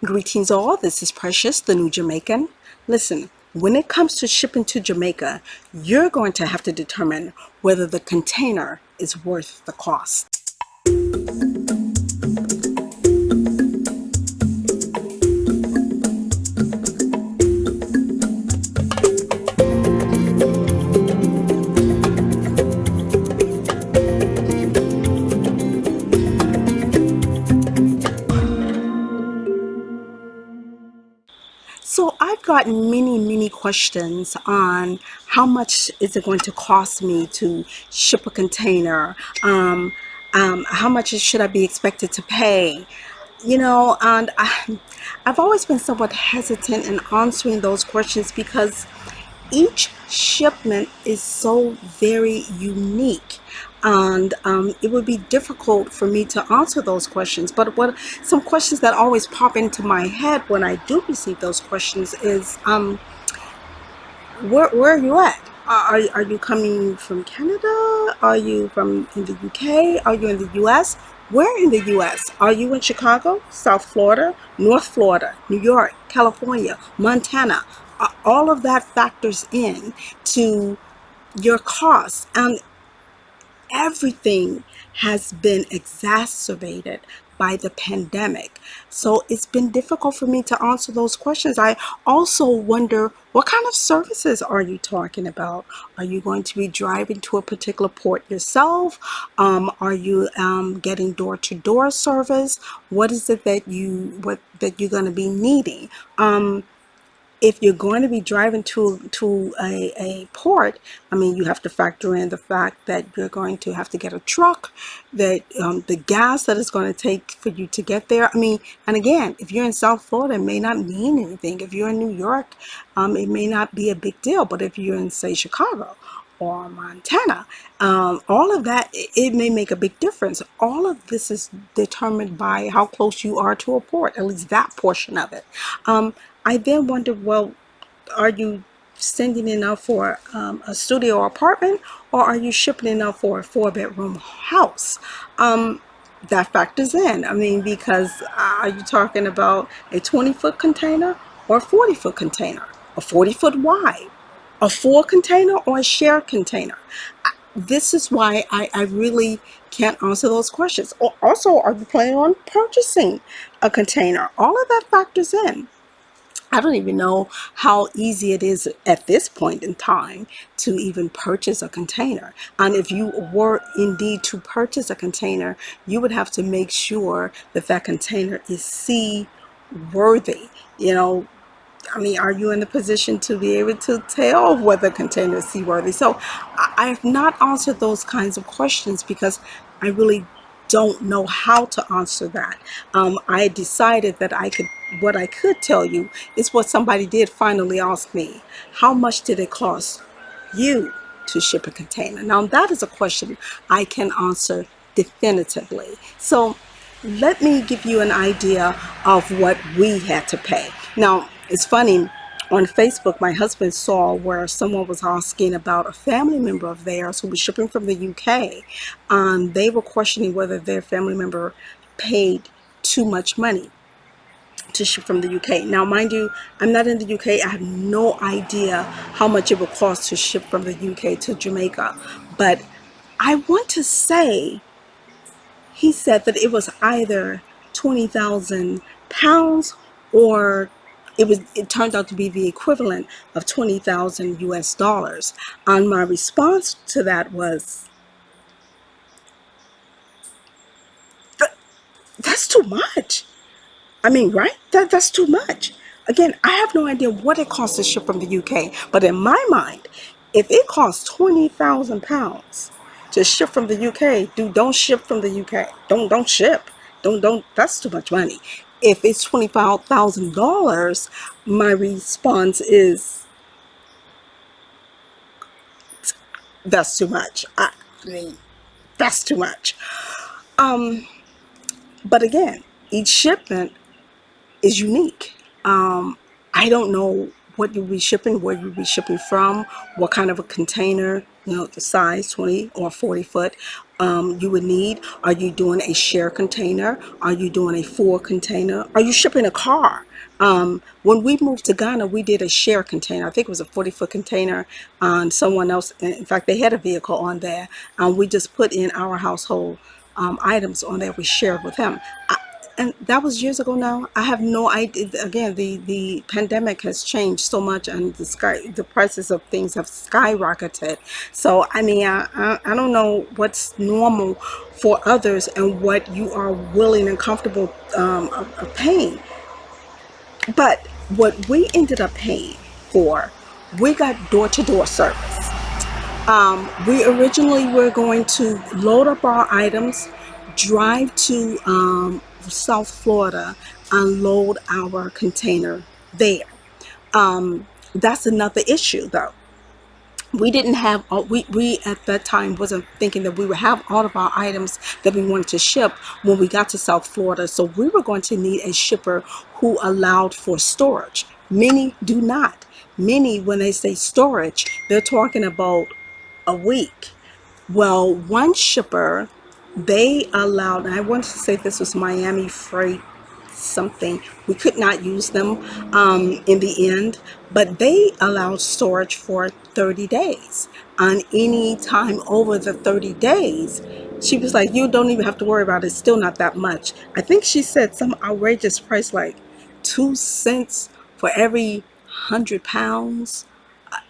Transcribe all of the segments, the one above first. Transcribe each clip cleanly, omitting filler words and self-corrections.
Greetings all, this is Precious, the new Jamaican. Listen, when it comes to shipping to Jamaica, you're going to have to determine whether the container is worth the cost. So I've gotten many questions on how much is it going to cost me to ship a container? How much should I be expected to pay? I've always been somewhat hesitant in answering those questions because each shipment is so very unique, and it would be difficult for me to answer those questions. But what some questions that always pop into my head when I do receive those questions is, where are you at? Are you coming from Canada? Are you from in the UK? Are you in the US? Where in the US? Are you in Chicago, South Florida, North Florida, New York, California, Montana? All of that factors in to your costs, and everything has been exacerbated by the pandemic. So it's been difficult for me to answer those questions. I also wonder, what kind of services are you talking about? Are you going to be driving to a particular port yourself? Are you getting door-to-door service? What is it that you're going to be needing? If you're going to be driving to a port, I mean, you have to factor in the fact that you're going to have to get a truck, that the gas that it's going to take for you to get there. I mean, and again, if you're in South Florida, it may not mean anything. If you're in New York, it may not be a big deal. But if you're in, say, Chicago or Montana, all of that, it may make a big difference. All of this is determined by how close you are to a port, at least that portion of it. I then wonder, well, are you sending enough for a studio apartment, or are you shipping enough for a 4-bedroom house? That factors in. I mean, because are you talking about a 20-foot container or a 40-foot container, a 40-foot wide, a full container or a shared container? This is why I really can't answer those questions. Also, are you planning on purchasing a container? All of that factors in. I don't even know how easy it is at this point in time to even purchase a container. And if you were indeed to purchase a container, you would have to make sure that that container is seaworthy. You know, I mean, are you in a position to be able to tell whether a container is seaworthy? So I have not answered those kinds of questions because I really don't know how to answer that. I decided that what I could tell you is what somebody did finally ask me. How much did it cost you to ship a container? Now, that is a question I can answer definitively. So let me give you an idea of what we had to pay. Now, it's funny, on Facebook, my husband saw where someone was asking about a family member of theirs who was shipping from the UK. They were questioning whether their family member paid too much money to ship from the UK. Now, mind you, I'm not in the UK. I have no idea how much it would cost to ship from the UK to Jamaica. But I want to say he said that it was either 20,000 pounds, or it turned out to be the equivalent of 20,000 US dollars. And my response to that was, that's too much. I mean, right? That's too much. Again, I have no idea what it costs to ship from the UK, but in my mind, if it costs 20,000 pounds to ship from the UK, dude, don't ship from the UK. Don't ship. Don't. That's too much money. If it's $25,000, my response is, that's too much. I mean, that's too much. Um, but again, each shipment is unique. I don't know what you'll be shipping, where you'll be shipping from, what kind of a container, the size, 20 or 40 foot. you would need. Are you doing a share container? Are you doing a full container? Are you shipping a car? When we moved to Ghana, we did a share container. I think it was a 40-foot container. Someone else, in fact, they had a vehicle on there. We just put in our household items on there. We shared with them. And that was years ago now. I have no idea. Again, the pandemic has changed so much, and the prices of things have skyrocketed. So I mean, I don't know what's normal for others and what you are willing and comfortable of paying. But what we ended up paying for, we got door to door service. We originally were going to load up our items, drive to South Florida, unload our container there. That's another issue, though. We didn't have all, we at that time wasn't thinking that we would have all of our items that we wanted to ship when we got to South Florida. So we were going to need a shipper who allowed for storage. Many do not. Many, when they say storage, they're talking about a week. Well, one shipper, they allowed, and I want to say this was Miami Freight something. We could not use them in the end, but they allowed storage for 30 days. On any time over the 30 days, she was like, you don't even have to worry about it. It's still not that much. I think she said some outrageous price like 2 cents for every 100 pounds.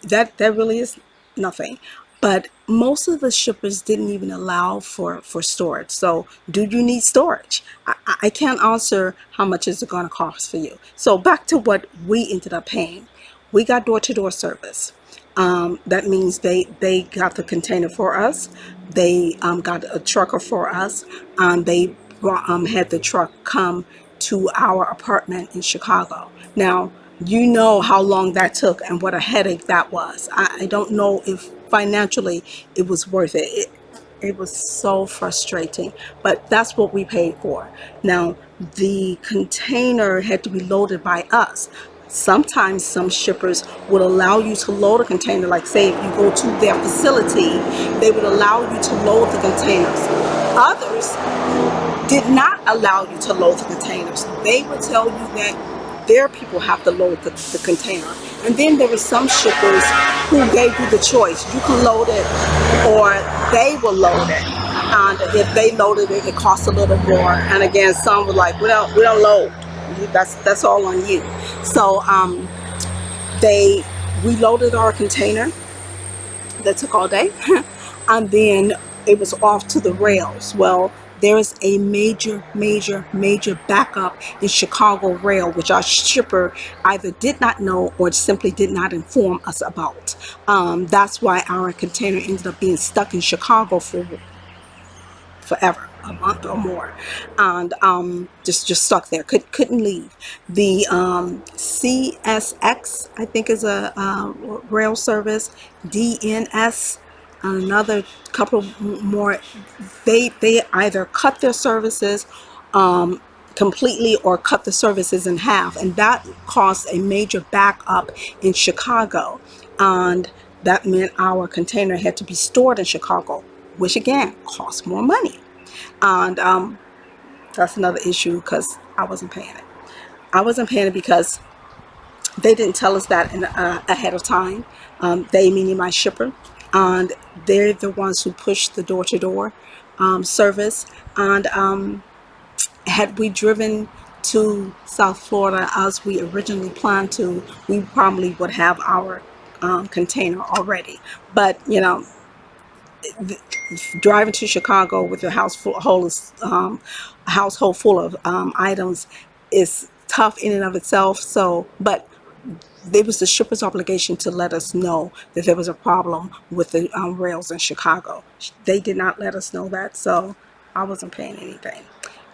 That really is nothing. But most of the shippers didn't even allow for storage. So do you need storage? I can't answer how much is it going to cost for you. So back to what we ended up paying. We got door-to-door service. That means they got the container for us. They got a trucker for us. They had the truck come to our apartment in Chicago. Now, you know how long that took and what a headache that was. I don't know if financially it was worth it. It was so frustrating, but that's what we paid for. Now, the container had to be loaded by us. Sometimes some shippers would allow you to load a container, like say if you go to their facility, they would allow you to load the containers. Others did not allow you to load the containers. They would tell you that their people have to load the container. And then there were some shippers who gave you the choice. You can load it or they will load it. And if they loaded it, it costs a little more. And again, some were like, we don't load. That's all on you. So they we loaded our container. That took all day. And then it was off to the rails. Well, there is a major backup in Chicago rail, which our shipper either did not know or simply did not inform us about. That's why our container ended up being stuck in Chicago for forever, a month or more, and just stuck there. Couldn't leave. The CSX, I think, is a rail service. DNS, another couple more. They either cut their services completely or cut the services in half, and that caused a major backup in Chicago, and that meant our container had to be stored in Chicago, which again costs more money. And that's another issue because I wasn't paying it. I wasn't paying it because they didn't tell us that ahead of time. They, meaning my shipper, and they're the ones who push the door-to-door service. And had we driven to South Florida as we originally planned to, we probably would have our container already. But driving to Chicago with a household full of items is tough in and of itself. So, but it was the shipper's obligation to let us know that there was a problem with the rails in Chicago. They did not let us know that, so I wasn't paying anything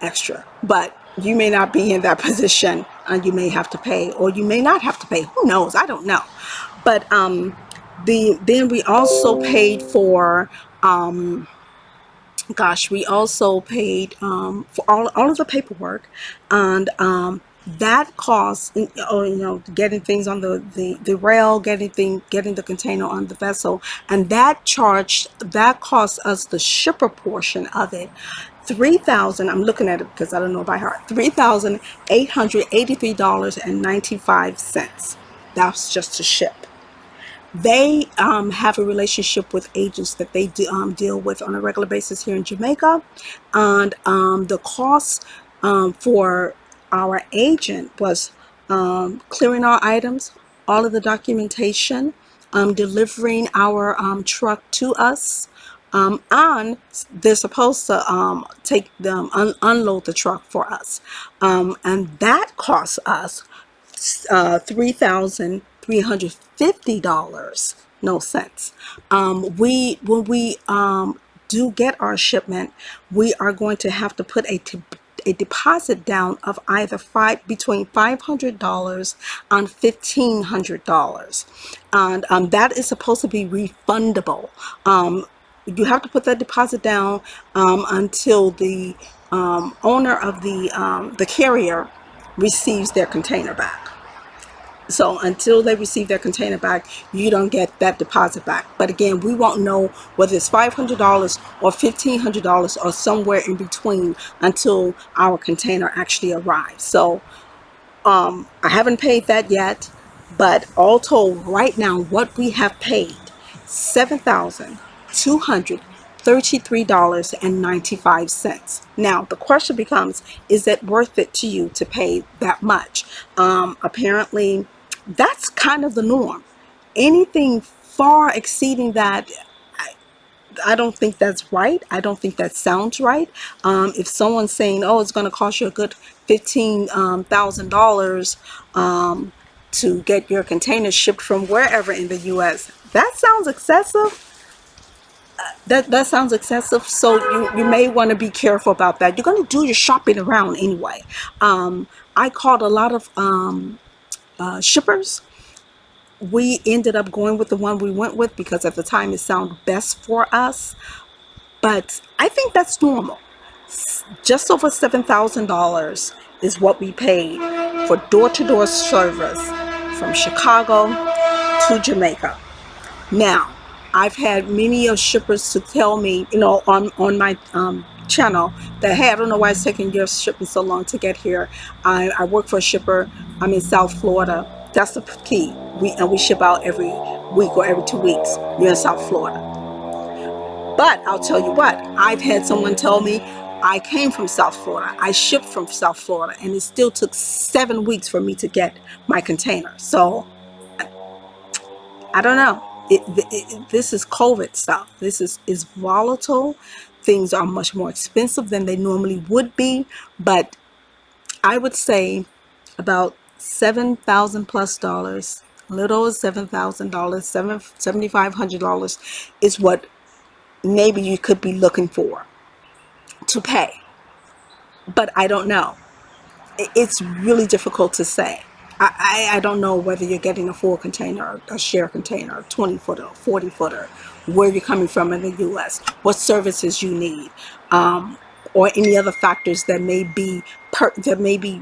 extra. But you may not be in that position, and you may have to pay, or you may not have to pay. Who knows? I don't know. But then we also paid for we also paid for all of the paperwork, and That costs, or getting things on the rail, getting the container on the vessel, and that costs us, the shipper portion of it, 3,000. I'm looking at it because I don't know by heart. $3,883.95. That's just to ship. They have a relationship with agents that they deal with on a regular basis here in Jamaica, and the cost for our agent was clearing our items, all of the documentation, delivering our truck to us, and they're supposed to take them unload the truck for us, and that costs us $3,350, no cents. We when we do get our shipment, we are going to have to put a deposit down of either between $500 and $1,500, and that is supposed to be refundable. You have to put that deposit down until the owner of the carrier receives their container back. So until they receive their container back, you don't get that deposit back. But again, we won't know whether it's $500 or $1,500 or somewhere in between until our container actually arrives. So I haven't paid that yet, but all told, right now, what we have paid, $7,233.95. Now, the question becomes, is it worth it to you to pay that much? Apparently, that's kind of the norm. Anything far exceeding that, I don't think that's right. I don't think that sounds right. If someone's saying, "Oh, it's going to cost you a good $15,000 to get your container shipped from wherever in the U.S.," that sounds excessive. That sounds excessive. So you may want to be careful about that. You're going to do your shopping around anyway. I called a lot of shippers. We ended up going with the one we went with because at the time it sounded best for us. But I think that's normal. Just over $7,000 is what we paid for door-to-door service from Chicago to Jamaica. Now, I've had many of shippers to tell me, on my channel that, hey, I don't know why it's taking your shipping so long to get here. I work for a shipper. I'm in South Florida. That's the key. We ship out every week or every 2 weeks. We're in South Florida. But I'll tell you what, I've had someone tell me, I came from South Florida, I shipped from South Florida, and it still took 7 weeks for me to get my container. So I don't know. This is COVID stuff. This is volatile. Things are much more expensive than they normally would be. But I would say about $7,000 plus, a little over $7,000, $7,500 is what maybe you could be looking for to pay. But I don't know. It's really difficult to say. I don't know whether you're getting a full container, a share container, a 20-footer, 40-footer, where you're coming from in the U.S., what services you need, or any other factors that may be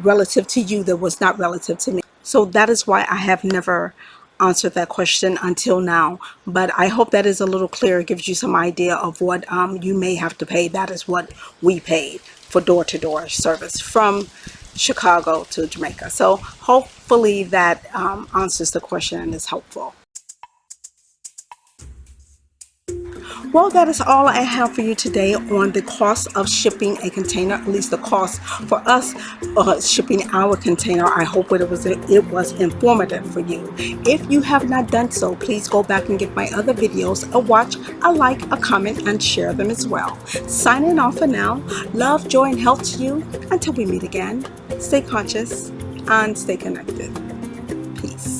relative to you that was not relative to me. So that is why I have never answered that question until now. But I hope that is a little clearer, gives you some idea of what you may have to pay. That is what we paid for door-to-door service from Chicago to Jamaica. So hopefully that answers the question and is helpful. Well, that is all I have for you today on the cost of shipping a container, at least the cost for us shipping our container. I hope it was informative for you. If you have not done so, please go back and give my other videos a watch, a like, a comment, and share them as well. Signing off for now. Love, joy, and health to you. Until we meet again, stay conscious and stay connected. Peace.